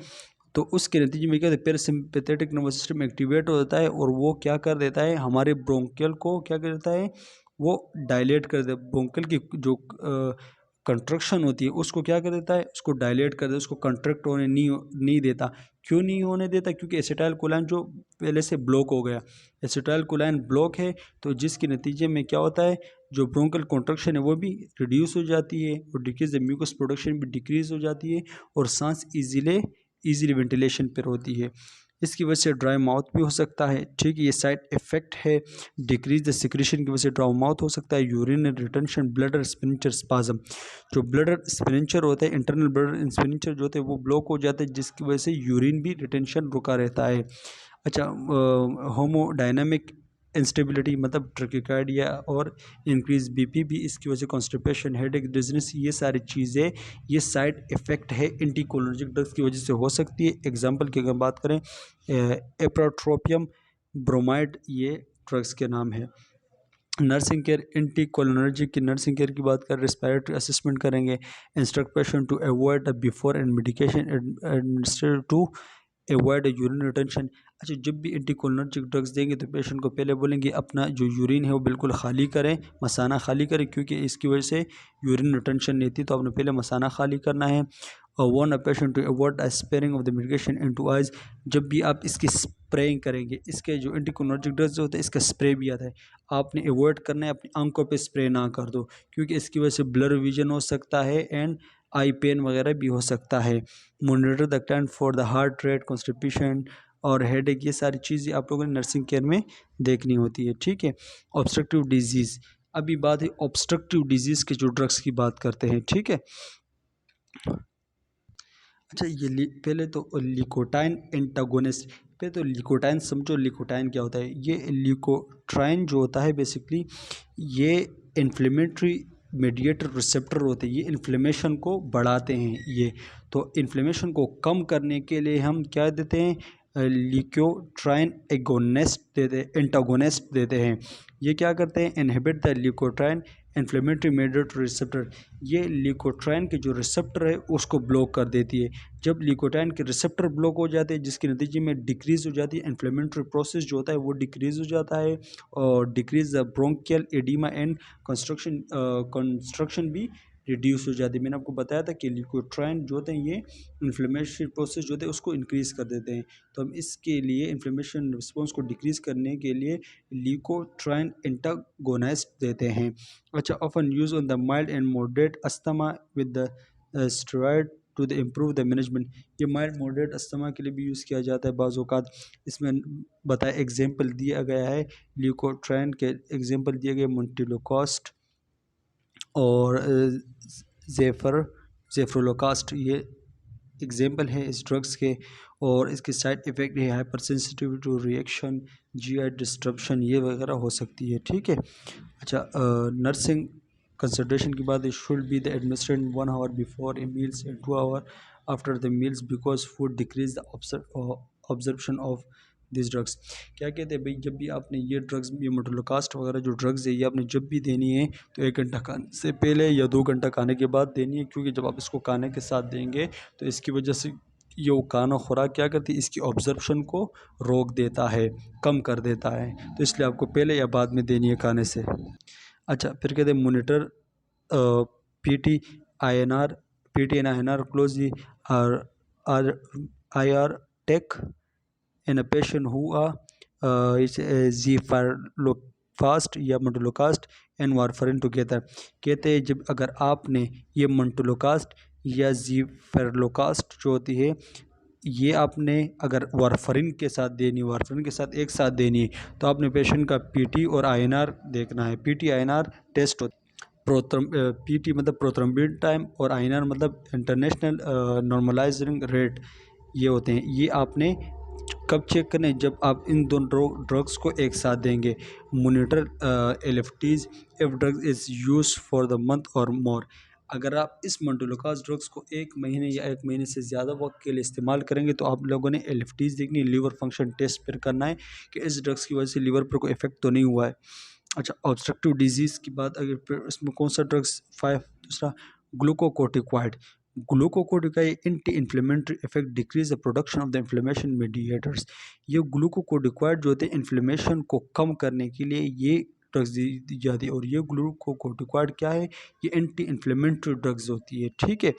तो उसके नतीजे में क्या होता है, पैरासिम्पैथेटिक नर्वस सिस्टम एक्टिवेट हो जाता है और वो क्या कर देता है, हमारे ब्रोंकियल को क्या कर देता है, वो डायलेट कर देता है। ब्रोंकियल की जो कंट्रक्शन होती है उसको क्या कर देता है, उसको डायलेट कर देता है, उसको कंट्रैक्ट होने नहीं देता। क्यों नहीं होने देता? क्योंकि एसिटाइल कोलाइन जो पहले से ब्लॉक हो गया, एसिटाइल कोलाइन ब्लॉक है तो जिसके नतीजे में क्या होता है, जो ब्रोंकल कॉन्ट्रक्शन है वो भी रिड्यूस हो जाती है और डिक्रीज म्यूकस प्रोडक्शन भी डिक्रीज हो जाती है और सांस इजीली वेंटिलेशन पर होती है। इसकी वजह से ड्राई माउथ भी हो सकता है। ठीक है, ये साइड इफेक्ट है। डिक्रीज द सिक्रीशन की वजह से ड्राई माउथ हो सकता है। यूरिन रिटेंशन, ब्लडर स्पिनिचर स्पाज्म, जो ब्लडर स्पिनिचर होते हैं, इंटरनल ब्लडर स्पिनिचर जो होते हैं वो ब्लॉक हो जाते हैं, जिसकी वजह से यूरिन भी रिटेंशन रुका रहता है। अच्छा, होमोडायनामिक इंस्टेबिलिटी मतलब ट्रैकिकार्डिया और इंक्रीज बीपी भी इसकी वजह से, कॉन्स्टिपेशन, हेडेक, डिजीनेस, ये सारी चीज़ें ये साइड इफ़ेक्ट है एंटीकोलिनर्जिक ड्रग्स की वजह से हो सकती है। एग्जांपल की अगर बात करें, एप्रोट्रोपियम ब्रोमाइड ये ड्रग्स के नाम है। नर्सिंग केयर, एंटीकोलिनर्जिक की नर्सिंग केयर की बात करें, रेस्पिरेटरी असेसमेंट करेंगे, instruct patient to avoid before and medication administer to avoid urine retention. अच्छा, जब भी एंटीकोलिनर्जिक ड्रग्स देंगे तो पेशेंट को पहले बोलेंगे अपना जो यूरिन है वो बिल्कुल खाली करें, मसाना खाली करें, क्योंकि इसकी वजह से यूरिन रिटेंशन नहीं थी, तो आपने पहले मसाना खाली करना है। और warn a patient to avoid sparing of the medication into eyes. जब भी आप इसकी स्प्रेइंग करेंगे, इसके जो एंटीकोलिनर्जिक ड्रग्स जो होते हैं इसका स्प्रे भी आता है, आपने अवॉइड करना है, अपनी आंखों पे स्प्रे ना कर दो, क्योंकि इसकी वजह से ब्लर विजन हो सकता है एंड आई पेन वगैरह भी हो सकता है। Monitor the time for the heart rate, constipation और हेडेक, ये सारी चीज़ें आप लोगों ने नर्सिंग केयर में देखनी होती है। ठीक है, ऑब्स्ट्रक्टिव डिजीज़, अभी बात है ऑब्स्ट्रक्टिव डिजीज़ के जो ड्रग्स की बात करते हैं। ठीक है, अच्छा ये पहले तो लिकोटाइन एंटागोनिस्ट, पहले तो लिकोटाइन समझो, लिकोटाइन क्या होता है। ये लिकोट्राइन जो होता है बेसिकली ये इन्फ्लेमेटरी मीडिएटर रिसेप्टर होते हैं, ये इन्फ्लेमेशन को बढ़ाते हैं। ये तो इन्फ्लेमेशन को कम करने के लिए हम क्या देते हैं, लिकोट्राइन एगोनिस्ट देते हैं, एंटागोनिस्ट देते हैं। ये क्या करते हैं, inhibit the leukotriene inflammatory mediator receptor. ये लिकोट्राइन के जो रिसेप्टर है उसको ब्लॉक कर देती है। जब लिकोट्राइन के रिसेप्टर ब्लॉक हो जाते हैं जिसके नतीजे में डिक्रीज़ हो जाती है इन्फ्लेमेटरी प्रोसेस जो होता है वो डिक्रीज़ हो जाता है और decrease the bronchial oedema and construction भी रिड्यूस हो जाती है। मैंने आपको बताया था कि लिकोट्राइन जो होते हैं ये इन्फ्लेमेटरी प्रोसेस जो होते हैं उसको इंक्रीज़ कर देते हैं, तो हम इसके लिए इन्फ्लेमेशन रिस्पॉन्स को डिक्रीज़ करने के लिए लिकोट्राइन एंटागोनिस्ट देते हैं। अच्छा, often use on the mild and moderate asthma with the steroid to the improve the management. ये माइल्ड मॉडरेट अस्थमा के लिए भी यूज़ किया जाता है बाज़ औक़ात। इसमें बताया एग्जाम्पल दिया गया है, लिकोट्राइन के एग्जाम्पल दिए गए मोन्टेलोकास्ट और जेफ्रोलोकास्ट, ये एग्जाम्पल है इस ड्रग्स के। और इसके साइड इफ़ेक्ट है hypersensitivity to reaction, GI disruption, ये वगैरह हो सकती है। ठीक है, अच्छा नर्सिंग कंसल्टेशन की बात है, should be the administration 1 hour before A meals and 2 hour after the meals because food decrease the absorption of this drugs. क्या कहते हैं भाई, जब भी आपने ये ड्रग्स, ये मोटोलोकास्ट वगैरह जो ड्रग्स है ये आपने जब भी देनी है तो 1 घंटा खाने से पहले या 2 घंटा खाने के बाद देनी है, क्योंकि जब आप इसको खाने के साथ देंगे तो इसकी वजह से ये वो खाना खुराक क्या करती है, इसकी ऑब्जर्प्शन को रोक देता है, कम कर देता है, तो इसलिए आपको पहले या बाद में देनी है खाने से। अच्छा, फिर कहते हैं monitor PT and INR closely are IR take in a patient who zafirlukast या मोन्टेलोकास्ट एंड वारफरिन टुगेदर। कहते हैं जब अगर आपने ये मोन्टेलोकास्ट या ज़ीफेरलोकास्ट जो होती है ये आपने अगर वारफरिन के साथ देनी, वारफरिन के साथ एक साथ देनी है, तो आपने पेशेंट का पीटी और INR देखना है। पीटी INR टेस्ट होता है, पीटी मतलब प्रोथ्रोम्बिन टाइम और INR मतलब इंटरनेशनल नॉर्मलाइजिंग रेट, ये होते हैं। ये आपने कब चेक करें, जब आप इन दोनों ड्रग्स को एक साथ देंगे। Monitor LFTs if drug is use for the month और मोर। अगर आप इस मंडोलोकास ड्रग्स को 1 महीने या 1 महीने से ज़्यादा वक्त के लिए इस्तेमाल करेंगे तो आप लोगों ने एलएफटीज़ देखनी, लीवर फंक्शन टेस्ट फिर करना है कि इस ड्रग्स की वजह से लीवर पर कोई इफेक्ट तो नहीं हुआ है। अच्छा, ऑब्स्ट्रक्टिव डिजीज़ की बात अगर फिर इसमें कौन सा ड्रग्स 5 दूसरा glucocorticoid. Glucocorticoid anti inflammatory effect decrease the production of the inflammation mediators. ये ग्लूकोकोर्टिकॉइड जो होते हैं इन्फ्लेमेशन को कम करने के लिए ये ड्रग्स दी जाती है। और ये ग्लूकोकोर्टिकॉइड क्या है, ये एंटी इन्फ्लेमेटरी ड्रग्स होती है, ठीक है।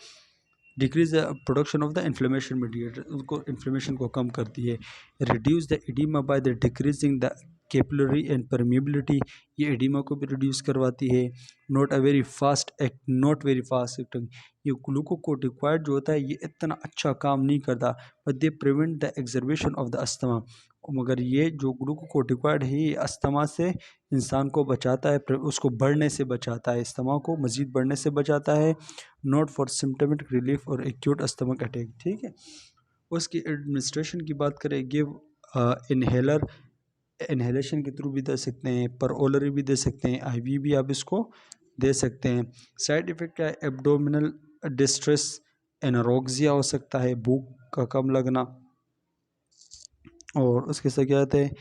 Decrease the production of the inflammation mediator, उनको इन्फ्लेमेशन को कम करती है। Reduce the oedema by the decreasing the capillary and permeability, ये एडिमा को भी रिड्यूस करवाती है। नॉट वेरी फास्ट एक्टिंग, ये ग्लूकोकोर्टिकॉइड जो होता है ये इतना अच्छा काम नहीं करता, but they prevent the exacerbation of the asthma. मगर ये जो ग्लूकोकोर्टिकॉइड है ये अस्थमा से इंसान को बचाता है, उसको बढ़ने से बचाता है, अस्थमा को मज़ीद बढ़ने से बचाता है। नॉट फॉर सिम्टमेटिक रिलीफ और एक्यूट अस्थमिक अटैक, ठीक है। उसकी एडमिनिस्ट्रेशन की बात करें, गिव इन्हेलेशन के थ्रू भी दे सकते हैं, पर ओलरी भी दे सकते हैं, आईवी भी आप इसको दे सकते हैं। साइड इफ़ेक्ट क्या है, एब्डोमिनल डिस्ट्रेस, एनोरेक्सिया हो सकता है, भूख का कम लगना, और उसके साथ क्या कहते हैं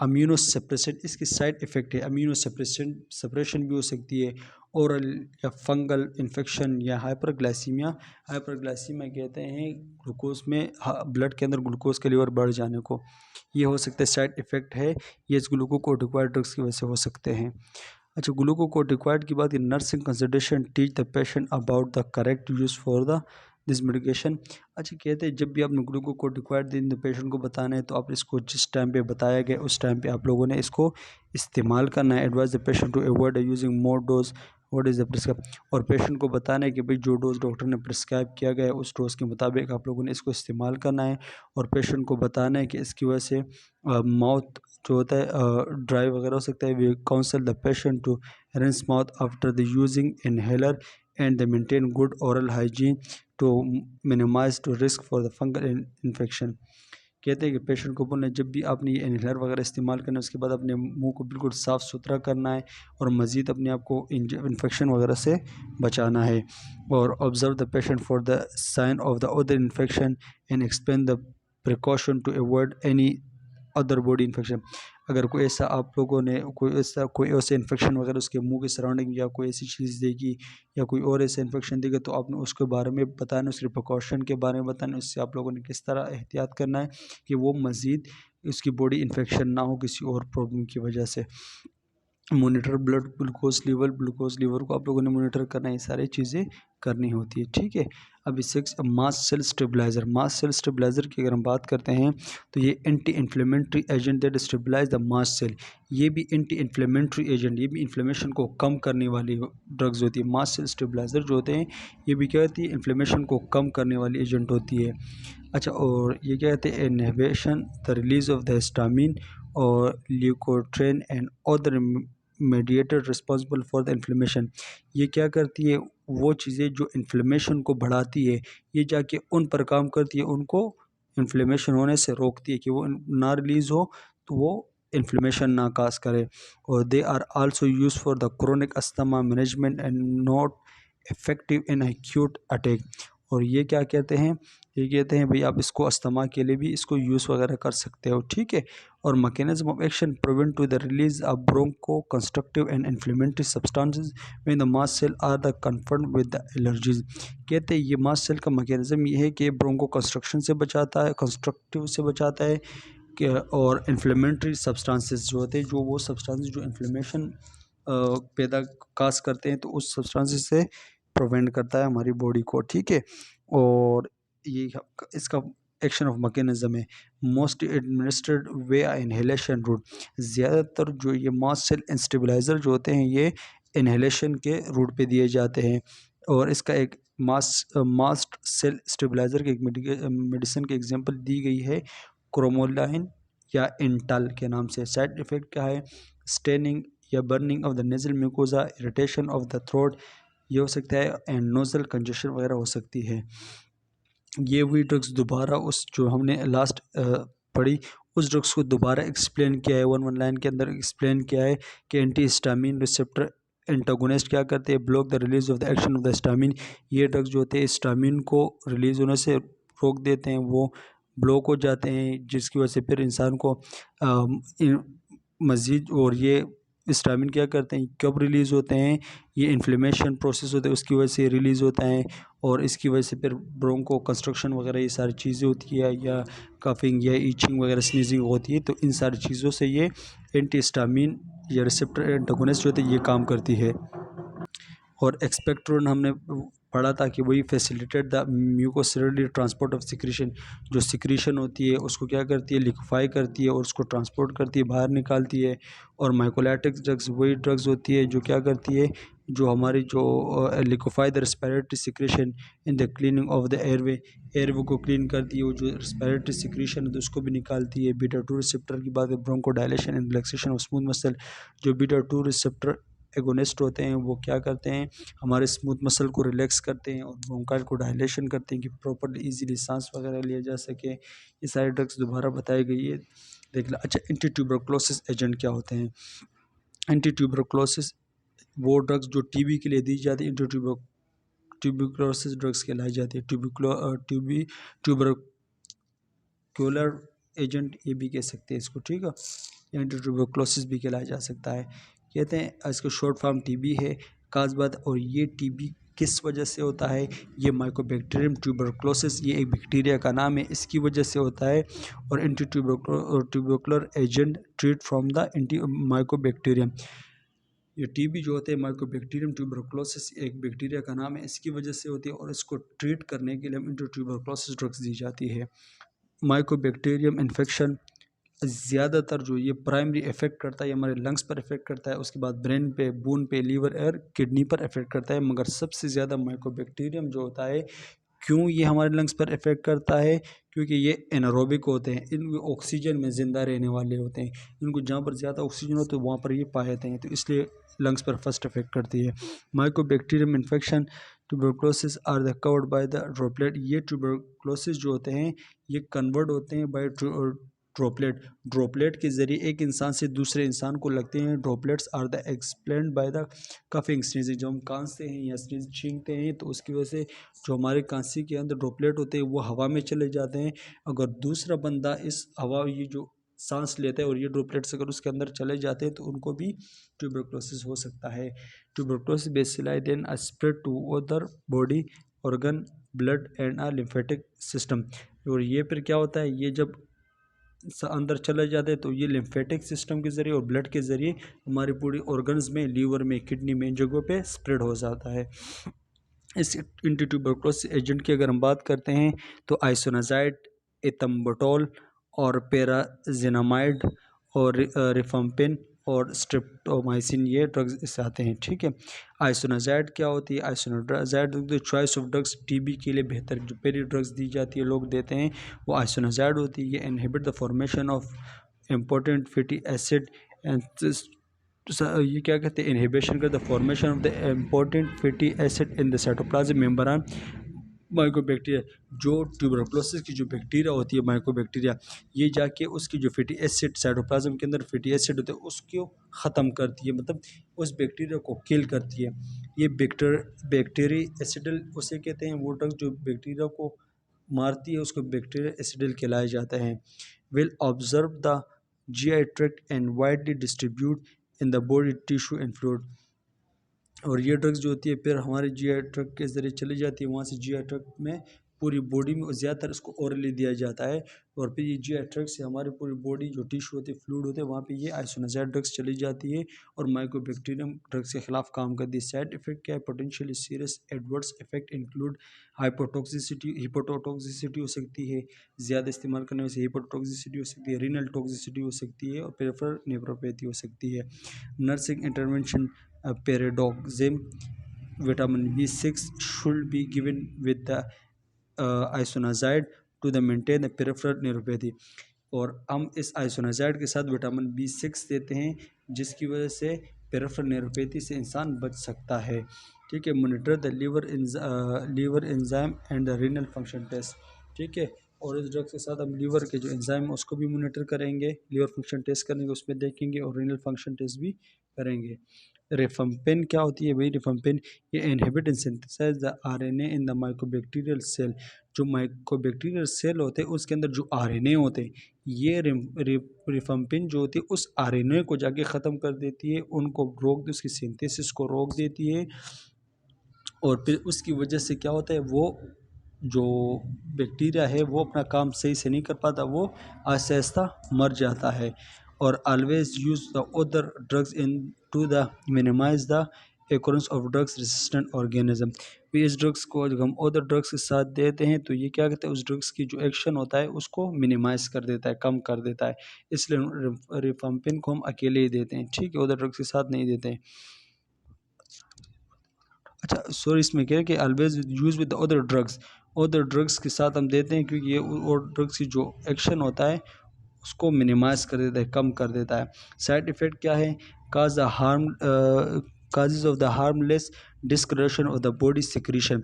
अम्यूनो सप्रेसेंट, इसकी साइड इफ़ेक्ट है, अम्यूनो सप्रेशन भी हो सकती है। ओरल या फंगल इन्फेक्शन या हाइपरग्लाइसीमिया कहते हैं ग्लूकोज में ब्लड के अंदर ग्लूकोज के लेवल बढ़ जाने को, ये हो सकता है, साइड इफ़ेक्ट है, ये इस ग्लूकोकोर्टिकॉइड ड्रग्स की वजह से हो सकते हैं। अच्छा, ग्लूकोकोर्टिकॉइड की बात, nursing consultation teach the patient about the correct use for the this medication. अच्छा, कहते हैं जब भी आपने ग्लूकोकोर्टिकॉइड दिन पेशेंट को बताना है तो आप इसको जिस टाइम पे बताया गया उस टाइम पे आप लोगों ने इसको इस्तेमाल करना है। Advise the patient to avoid using more dose what is the prescribe, और पेशेंट को बताना है कि भाई जो डोज डॉक्टर ने प्रिस्क्राइब किया गया है उस डोज के मुताबिक आप लोगों ने इसको इस्तेमाल करना है। और पेशेंट को बताना है कि इसकी वजह से माउथ जो होता है ड्राई वगैरह हो सकता है। We counsel the patient to rinse mouth after the using inhaler and the maintain good oral hygiene to minimize to risk for the fungal infection. कहते हैं कि पेशेंट को बोलना है जब भी आपने ये इनहेलर वगैरह इस्तेमाल करना है उसके बाद अपने मुंह को बिल्कुल साफ़ सुथरा करना है और मज़ीद अपने आप को इन्फेक्शन वगैरह से बचाना है। और observe the patient for the sign of the other infection and explain the precaution to avoid any other body infection. अगर कोई ऐसा आप लोगों ने कोई ऐसा इन्फेक्शन वगैरह उसके मुंह के सराउंडिंग या कोई ऐसी चीज़ देगी या कोई और ऐसा इन्फेक्शन देगा तो आपने उसके बारे में बताना, उसके प्रिकॉशन के बारे में बताना, उससे आप लोगों ने किस तरह एहतियात करना है कि वो मज़ीद उसकी बॉडी इन्फेक्शन ना हो किसी और प्रॉब्लम की वजह से। मोनीटर ब्लड ग्लूकोज लीवर को आप लोगों ने मोनीटर करना है, ये सारी चीज़ें करनी होती है, ठीक है। अब इससे मास्ट सेल स्टेबलाइज़र की अगर हम बात करते हैं तो ये anti inflammatory agent that stabilize the mast cell, ये भी एंटी इन्फ्लेमेटरी एजेंट, ये भी इन्फ्लेमेशन को कम करने वाली ड्रग्स होती है। मास्ट सेल स्टेबलाइज़र जो होते हैं ये भी क्या होती है, इन्फ्लेमेशन को कम करने वाली एजेंट होती है। अच्छा, और ये क्या कहते हैं, inhibition the release of the histamine और leukotriene and other mediator responsible for the inflammation. ये क्या करती है, वो चीज़ें जो इन्फ्लेमेशन को बढ़ाती है ये जाके उन पर काम करती है, उनको इन्फ्लेमेशन होने से रोकती है कि वो ना रिलीज़ हो तो वो इन्फ्लेमेशन ना काज करे। और they are also use for the chronic asthma management and not effective in acute attack. और ये क्या कहते हैं, ये कहते हैं भाई आप इसको अस्थमा के लिए भी इसको यूज़ वगैरह कर सकते हो, ठीक है। और mechanism of action prevent to the release of broncho constrictive and inflammatory substances when the mast cell are the confirmed with the allergies. कहते हैं ये मास्ट सेल का मैकेनिज्म ये है कि ब्रोंको कंस्ट्रक्शन से बचाता है, कंस्ट्रक्टिव से बचाता है कि, और इन्फ्लेमेटरी सब्सटेंसेस जो होते हैं जो वो सब्सटेंसेस जो इन्फ्लेमेशन पैदा काज करते हैं तो उस सब्सटेंसेस से प्रिवेंट करता है हमारी बॉडी को, ठीक है। और ये इसका एक्शन ऑफ मैकेनिज्म है, मोस्ट एडमिनिस्ट्रेड वे इनहेलेशन रूट। ज़्यादातर जो ये मास्ट सेल इंस्टेबलाइज़र जो होते हैं ये इनहेलेशन के रूट पे दिए जाते हैं। और इसका एक मास्ट सेल स्टेबलाइज़र के एक मेडिसिन की एग्जांपल दी गई है क्रोमोलाइन या इंटल के नाम से। साइड इफ़ेक्ट क्या है, स्टेनिंग या burning of the nasal mucosa, irritation of the throat ये हो सकता है, एंड नोजल कंजेशन वगैरह हो सकती है। ये हुई ड्रग्स दोबारा उस जो हमने लास्ट पढ़ी उस ड्रग्स को दोबारा एक्सप्लेन किया है, वन लाइन के अंदर एक्सप्लेन किया है कि एंटी हिस्टामिन रिसेप्टर एंटागोनिस्ट क्या करते हैं, block the release of the action of the histamine. ये ड्रग्स जो होते हैं हिस्टामिन को रिलीज होने से रोक देते हैं, वो ब्लॉक हो जाते हैं, जिसकी वजह से फिर इंसान को मज़ीद, और ये हिस्टामिन क्या करते हैं, कब रिलीज़ होते हैं, ये इन्फ्लेमेशन प्रोसेस होता है उसकी वजह से रिलीज़ होता है, और इसकी वजह से फिर ब्रोंको कंस्ट्रक्शन वगैरह ये सारी चीज़ें होती है, या कफिंग या ईचिंग वगैरह स्नीजिंग होती है। तो इन सारी चीज़ों से ये एंटी हिस्टामिन या रिसेप्टर एंटागोनिस्ट जो होते हैं ये काम करती है। और एक्सपेक्ट्रोन हमने पढ़ा था कि वही facilitate the mucocellular transport of secretion, जो सिक्रीशन होती है उसको क्या करती है, लिक्विफाई करती है और उसको ट्रांसपोर्ट करती है, बाहर निकालती है। और माइकोलाइटिक ड्रग्स वही ड्रग्स होती है जो क्या करती है, जो हमारी जो liquefy the respiratory secretion in the cleaning of the airway को क्लीन करती है, वो जो रेस्पिरेटरी सिक्रीशन है तो उसको भी निकालती है। बीटा 2 रिसेप्टर की बात है, broncho dilation and relaxation of smooth muscle, जो बीटा 2 रिसेप्टर एगोनिस्ट होते हैं वो क्या करते हैं, हमारे स्मूथ मसल को रिलैक्स करते हैं और ब्रोंकाइल को डायलेशन करते हैं कि प्रॉपरली इजीली सांस वगैरह लिया जा सके। ये सारे ड्रग्स दोबारा बताई गई है, देख लो। अच्छा, एंटी ट्यूबरकुलोसिस एजेंट क्या होते हैं? एंटी ट्यूबरकुलोसिस वो ड्रग्स जो टीबी के लिए दी जाती है, एंटी ट्यूबरकुलोसिस ड्रग्स कहलाई जाती है। ट्यूबरक्यूलर एजेंट ये भी कह सकते हैं इसको, ठीक है, एंटी ट्यूबरकुलोसिस भी कहलाया जा सकता है। कहते हैं इसका शॉर्ट फॉर्म टीबी है खास बात। और ये टीबी किस वजह से होता है, ये माइकोबैक्टीरियम ट्यूबरकुलोसिस, ये एक बैक्टीरिया का नाम है, इसकी वजह से होता है। और anti tubercular agent treat from the anti Mycobacterium, ये टीबी जो होते हैं माइकोबैक्टीरियम ट्यूबरकुलोसिस एक बैक्टीरिया का नाम है, इसकी वजह से होती है। और इसको ट्रीट करने के लिए एंटी ट्यूबरकुलोसिस ड्रग्स दी जाती है। माइकोबैक्टीरियम इन्फेक्शन ज़्यादातर जो ये प्राइमरी इफेक्ट करता है, ये हमारे लंग्स पर इफेक्ट करता है, उसके बाद ब्रेन पे, बोन पे, लीवर और किडनी पर इफेक्ट करता है। मगर सबसे ज़्यादा माइकोबैक्टीरियम जो होता है, क्यों ये हमारे लंग्स पर इफेक्ट करता है, क्योंकि ये एनारोबिक होते हैं, इन ऑक्सीजन में ज़िंदा रहने वाले होते हैं, इनको जहाँ पर ज़्यादा ऑक्सीजन होता है वहाँ पर ये पाए जाते हैं, तो इसलिए लंग्स पर फर्स्ट इफेक्ट करती है। Mycobacterium infection tuberculosis are the covered by the droplet, ये ट्यूबरकुलोसिस जो होते हैं ये कन्वर्ट होते हैं बाय ड्रॉपलेट के ज़रिए एक इंसान से दूसरे इंसान को लगते हैं। Droplets are the explained by the coughing sneezing, जब हम खांसते हैं या स्नीज छींकते हैं तो उसकी वजह से जो हमारे खांसी के अंदर ड्रॉपलेट होते हैं वो हवा में चले जाते हैं। अगर दूसरा बंदा इस हवा, ये जो सांस लेता है और ये ड्रॉपलेट्स अगर उसके अंदर चले जाते हैं तो उनको भी ट्यूबरकुलोसिस हो सकता है। Tuberculosis bacilli then spread to other body organ blood and a lymphatic system. और ये फिर क्या होता है, ये जब अंदर चले जाते हैं तो ये लिम्फेटिक सिस्टम के ज़रिए और ब्लड के ज़रिए हमारी पूरी ऑर्गन्स में, लीवर में, किडनी में, इन जगहों पे स्प्रेड हो जाता है। इस एंटी ट्यूबरकुलोसिस एजेंट की अगर हम बात करते हैं तो आइसोनाजाइड, एथम्बोटोल और पेराजिनामाइड और रिफम्पिन और स्ट्रिप्टोमाइसिन, ये ड्रग्स इससे आते हैं, ठीक है। आइसोनाजाइड क्या होती है? Isoniazid the choice of drugs, TB के लिए बेहतर जो पहली ड्रग्स दी जाती है, लोग देते हैं, वो आइसोनाजाइड होती है। ये inhibit the formation of important fatty acid and ये क्या कहते हैं, इनहिबिशन कर the formation of the important fatty acid in the cytoplasm membrane. Mycobacteria, जो ट्यूबरकुलोसिस की जो बैक्टीरिया होती है माइकोबैक्टीरिया, ये जाके उसकी जो फैटी एसिड साइटोप्लाज्म के अंदर फैटी एसिड होते हैं उसको ख़त्म करती है, मतलब उस बैक्टीरिया को किल करती है। ये बैक्टीरिया एसिडल उसे कहते हैं, वो ड्रग जो बैक्टीरिया को मारती है उसको बैक्टीरिया एसिडल कहलाया जाता है। Will observe the GI tract and widely distribute in the body tissue and fluid. और ये ड्रग्स जो होती है फिर हमारे GI ट्रैक्ट के ज़रिए चली जाती है, वहाँ से GI ट्रैक्ट में पूरी बॉडी में, ज़्यादातर इसको ओरली दिया जाता है। और फिर ये GI ट्रैक्ट से हमारी पूरी बॉडी जो टिश्यू होती है, फ्लूइड होते हैं, वहाँ पे ये आइसोनाजाइड ड्रग्स चली जाती है और माइकोबैक्टीरियम ड्रग्स के खिलाफ काम करती है। साइड इफेक्ट क्या है? Potentially serious adverse effect include hepatotoxicity हो सकती है, ज़्यादा इस्तेमाल करने से हिपोटोक्सिसिटी हो सकती है, रीनल टॉक्सिसिटी हो सकती है और पेरिफेरल नेफ्रोपैथी हो सकती है। Nursing intervention pyridoxine, vitamin B6 should be given with the isoniazid to the maintain the peripheral neuropathy। और हम इस आइसोनाजाइड के साथ विटामिन B6 देते हैं जिसकी वजह से पेरिफेरल न्यूरोपैथी से इंसान बच सकता है, ठीक है। Monitor the liver enzyme and the renal function test, ठीक है। और इस ड्रग के साथ हम लीवर के जो एंजाइम है उसको भी मॉनिटर करेंगे, लीवर फंक्शन टेस्ट करेंगे, उसमें देखेंगे और रीनल फंक्शन टेस्ट भी करेंगे। रिफम्पिन क्या होती है भाई? रिफम्पिन ये inhibit and synthesize the RNA in the mycobacterial cell. जो माइक्रोबैक्टीरियल सेल होते हैं उसके अंदर जो आरएनए होते हैं, ये रिफम्पिन जो होती है उस आरएनए को जाके ख़त्म कर देती है, उनको रोक दे, उसकी सिंथेसिस को रोक देती है। और फिर उसकी वजह से क्या होता है, वो जो बैक्टीरिया है वो अपना काम सही से नहीं कर पाता, वो आहिस्ता आहिस्ता मर जाता है। और always use the other drugs in to the minimize the occurrence of drugs resistant organism. फिर इस ड्रग्स को जब हम अदर ड्रग्स के साथ देते हैं तो ये क्या कहते हैं, उस ड्रग्स की जो एक्शन होता है उसको मिनिमाइज कर देता है, कम कर देता है। इसलिए रिफम्पिन को हम अकेले ही देते हैं, ठीक है, अदर ड्रग्स के साथ नहीं देते हैं। अच्छा सॉरी, इसमें क्या है कि always use with other drugs के साथ हम देते हैं, क्योंकि ये और ड्रग्स की जो एक्शन होता है उसको मिनिमाइज कर देता है, कम कर देता है। साइड इफ़ेक्ट क्या है? Cause the harm causes of the harmless discoloration of the body secretion.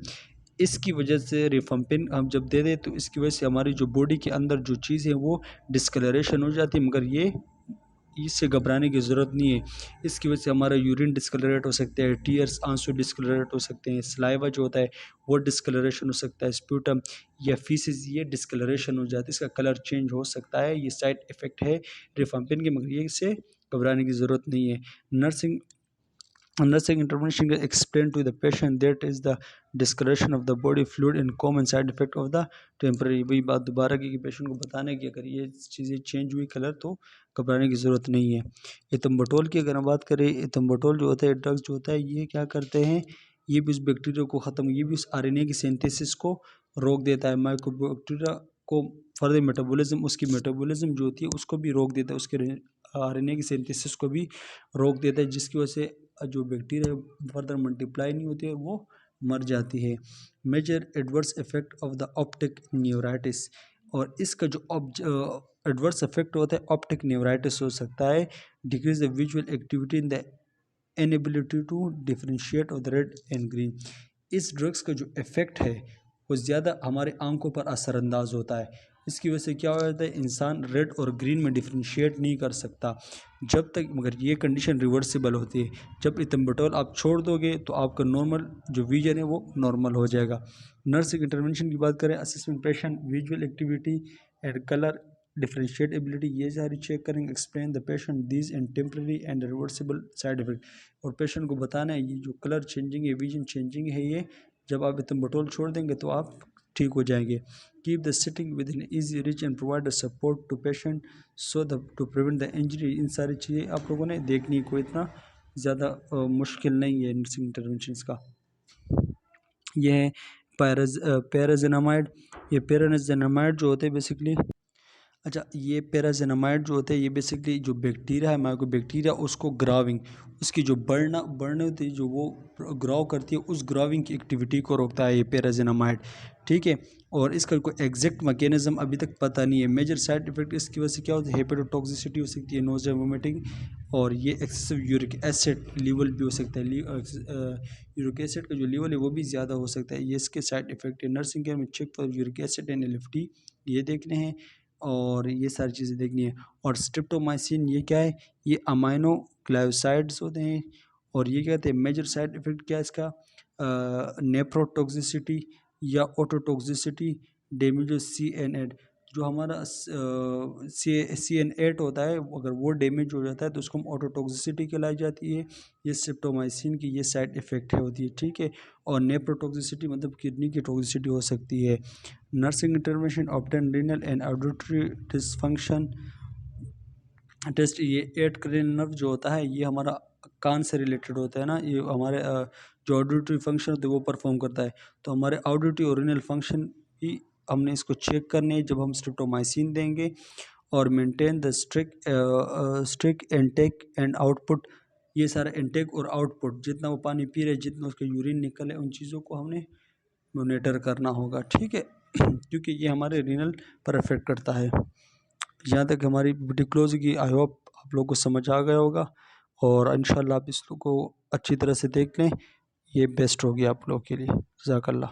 इसकी वजह से रिफम्पिन हम जब दे दें तो इसकी वजह से हमारी जो बॉडी के अंदर जो चीज़ है वो डिस्कलरेशन हो जाती है, मगर ये इससे घबराने की ज़रूरत नहीं है। इसकी वजह से हमारा यूरिन डिस्कलरेट हो सकता है, टीयर्स आंसू डिस्कलरेट हो सकते हैं, सलाइवा जो होता है वो डिस्कलरेशन हो सकता है, स्प्यूटम या फीसिस ये डिस्कलरेशन हो जाता है, इसका कलर चेंज हो सकता है। ये साइड इफ़ेक्ट है रिफम्पिन के, मगर ये इससे घबराने की ज़रूरत नहीं है। Nursing intervention can explain to the patient that is the discoloration of the body fluid and common side effect of the temporary। वही बात दोबारा की कि पेशेंट को बताने की अगर ये चीज़ें चेंज हुई कलर तो घबराने की ज़रूरत नहीं है। इथम्बटोल की अगर हम बात करें, इथम्बटोल जो होता है ड्रग्स जो होता है ये क्या करते हैं, ये भी उस बैक्टीरिया को ख़त्म, ये भी उस आरएनए की सिंथेसिस को रोक देता है, माइक्रोबैक्टीरिया को फर्दर मेटाबॉलिज्म, उसकी मेटाबॉलिज्म जो होती है उसको भी रोक देता है, उसके आरएनए की सिंथेसिस को भी रोक देता है, जिसकी वजह से जो बैक्टीरिया फर्दर मल्टीप्लाई नहीं होती है वो मर जाती है। Major adverse effect of the optic neuritis. और इसका जो एडवर्स इफेक्ट होता है ऑप्टिक न्यूराइटिस हो सकता है, decrease the visual activity in the inability to differentiate of the red and green. इस ड्रग्स का जो इफ़ेक्ट है वो ज़्यादा हमारे आंखों पर असरअंदाज होता है। इसकी वजह से क्या हो जाता है, इंसान रेड और ग्रीन में डिफरेंशिएट नहीं कर सकता जब तक, मगर ये कंडीशन रिवर्सिबल होती है। जब इथम्बटोल आप छोड़ दोगे तो आपका नॉर्मल जो विजन है वो नॉर्मल हो जाएगा। नर्सिंग इंटरवेंशन की बात करें, assessment patient visual activity and colour differentiate ability, ये सारी चेक करेंगे। Explain the patient these and temporary and reversible side effect. और पेशेंट को बताना है ये जो कलर चेंजिंग है, विजन चेंजिंग है, ये जब आप इथम्बटोल छोड़ देंगे तो आप ठीक हो जाएंगे। Keep the sitting with in easy reach and provide the support to patient so the to prevent the injury. इन सारी चीज़ें आप लोगों ने देखनी, कोई इतना ज़्यादा मुश्किल नहीं है नर्सिंग इंटरवेंशन का। ये है पैराजेनामाइड। ये पैराजेनामाइड जो होते हैं बेसिकली, अच्छा ये पैराजेनामाइड जो होते हैं ये बेसिकली जो बैक्टीरिया है, माइक्रोबैक्टीरिया, उसको ग्राविंग, उसकी जो बढ़ने होती है, जो वो ग्राव करती है, उस ग्राविंग की एक्टिविटी को रोकता है ये पैराजेनामाइड, ठीक है। और इसका कोई एग्जैक्ट मैकेनिज्म अभी तक पता नहीं है। मेजर साइड इफेक्ट इसकी वजह से क्या होता है, हेपेटोटॉक्सिसिटी हो सकती है, नोज़िया, वोमिटिंग, और ये एक्सेसिव यूरिक एसिड लेवल भी हो सकता है। यूरिक एसिड का जो लेवल है वो भी ज़्यादा हो सकता है, ये इसके साइड इफेक्ट है। नर्सिंग केयर में check for uric acid and LFT ये देखने हैं, और ये सारी चीज़ें देखनी है। और स्ट्रिप्टोमाइसिन ये क्या है, ये अमाइनो ग्लाइकोसाइड्स होते हैं। और ये क्या कहते हैं, मेजर साइड इफेक्ट क्या है इसका, नेफ्रोटॉक्सिसिटी या ऑटोटॉक्सिसिटी, डैमेज CN8, जो हमारा CN8 होता है, अगर वो डैमेज हो जाता है तो उसको हम ऑटोटॉक्सिसिटी कहलाई जाती है। ये स्ट्रिप्टोमाइसिन की ये साइड इफ़ेक्ट है होती है, ठीक है। और नेफ्रोटॉक्सिसिटी मतलब किडनी की टॉक्सिसिटी हो सकती है। Nursing intervention obtain renal and auditory dysfunction test. ये एट क्रेनियल नर्व जो होता है ये हमारा कान से रिलेटेड होता है ना, ये हमारे जो ऑडिटरी फंक्शन होते हैं वो परफॉर्म करता है। तो हमारे ऑडिटरी और रीनल फंक्शन भी हमने इसको चेक करने हैं जब हम स्ट्रिप्टोमाइसिन देंगे। और maintain the strict intake and output, ये सारा इनटेक और आउटपुट, जितना वो पानी पी रहे, जितना उसका यूरिन निकले, उन चीज़ों को हमने मोनिटर करना होगा, ठीक है। क्योंकि ये हमारे रीनल पर अफेक्ट करता है। यहाँ तक हमारी वीडियो क्लोज की, आई होप आप लोगों को समझ आ गया होगा, और इंशाल्लाह आप इसको अच्छी तरह से देख लें, ये बेस्ट होगी आप लोगों के लिए। जज़ाकल्लाह।